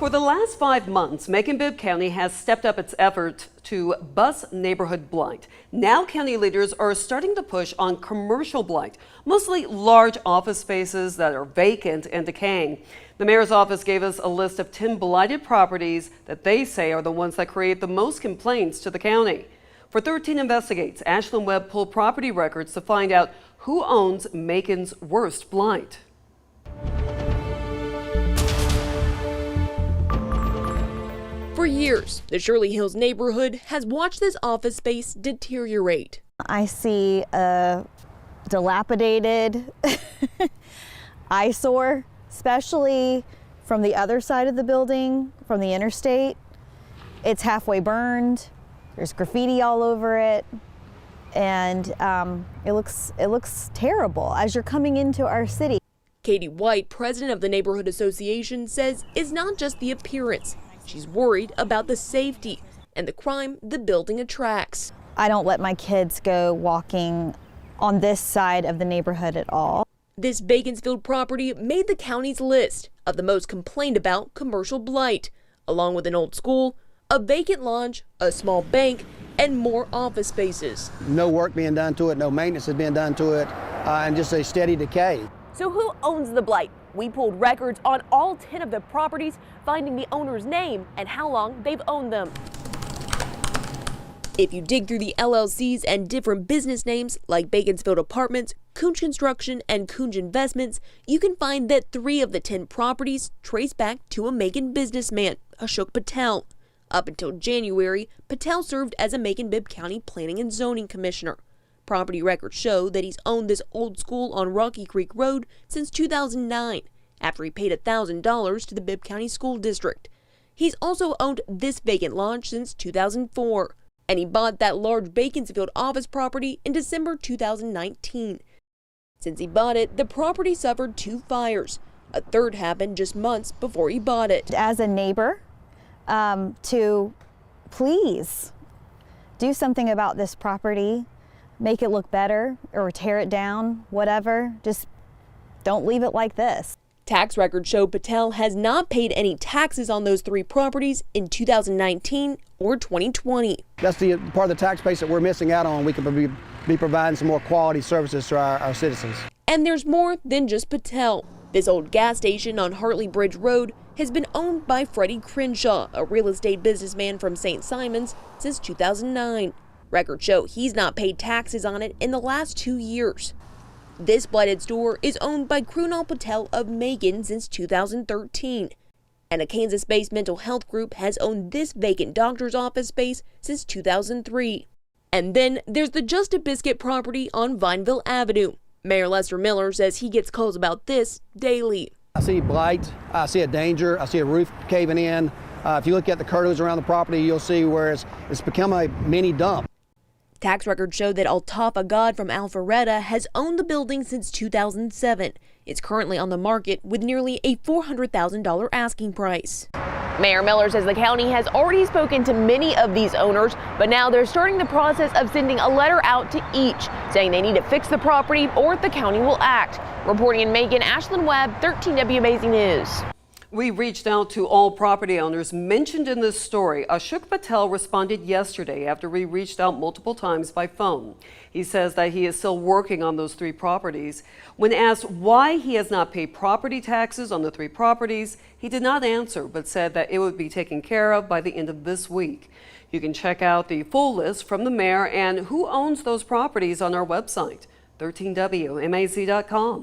For the last 5 months, Macon-Bibb County has stepped up its effort to bust neighborhood blight. Now county leaders are starting to push on commercial blight, mostly large office spaces that are vacant and decaying. The mayor's office gave us a list of 10 blighted properties that they say are the ones that create the most complaints to the county. For 13Investigates, Ashlyn Webb pulled property records to find out who owns Macon's worst blight. For years, the Shirley Hills neighborhood has watched this office space deteriorate. I see a dilapidated eyesore, especially from the other side of the building, from the interstate. It's halfway burned. There's graffiti all over it, and it looks terrible as you're coming into our city. Katie White, president of the neighborhood association, says it's not just the appearance. She's worried about the safety and the crime the building attracts. I don't let my kids go walking on this side of the neighborhood at all. This Beaconsfield property made the county's list of the most complained about commercial blight, along with an old school, a vacant lodge, a small bank, and more office spaces. No work being done to it, no maintenance has been done to it, and just a steady decay. So who owns the blight? We pulled records on all 10 of the properties, finding the owner's name and how long they've owned them. If you dig through the LLCs and different business names like Beaconsfield Apartments, Coonge Construction, and Coonge Investments, you can find that 3 of the 10 properties trace back to a Macon businessman, Ashok Patel. Up until January, Patel served as a Macon-Bibb County Planning and Zoning Commissioner. Property records show that he's owned this old school on Rocky Creek Road since 2009, after he paid $1,000 to the Bibb County School District. He's also owned this vacant lodge since 2004, and he bought that large Beaconsfield office property in December 2019. Since he bought it, the property suffered 2 fires. A third happened just months before he bought it. As a neighbor, to please do something about this property. Make it look better or tear it down, whatever. Just don't leave it like this. Tax records show Patel has not paid any taxes on those 3 properties in 2019 or 2020. That's the part of the tax base that we're missing out on. We could be providing some more quality services to our citizens. And there's more than just Patel. This old gas station on Hartley Bridge Road has been owned by Freddie Crenshaw, a real estate businessman from St. Simons, since 2009. Records show he's not paid taxes on it in the last 2 years. This blighted store is owned by Krunal Patel of Macon since 2013. And a Kansas-based mental health group has owned this vacant doctor's office space since 2003. And then there's the Just a Biscuit property on Vineville Avenue. Mayor Lester Miller says he gets calls about this daily. I see blight, I see a danger, I see a roof caving in. If you look at the curtilage around the property, you'll see where it's become a mini dump. Tax records show that Altaf Agad from Alpharetta has owned the building since 2007. It's currently on the market with nearly a $400,000 asking price. Mayor Miller says the county has already spoken to many of these owners, but now they're starting the process of sending a letter out to each, saying they need to fix the property or the county will act. Reporting in Macon, Ashlyn Webb, 13WABC News. We reached out to all property owners mentioned in this story. Ashok Patel responded yesterday after we reached out multiple times by phone. He says that he is still working on those 3 properties. When asked why he has not paid property taxes on the 3 properties, he did not answer, but said that it would be taken care of by the end of this week. You can check out the full list from the mayor and who owns those properties on our website, 13WMAZ.com.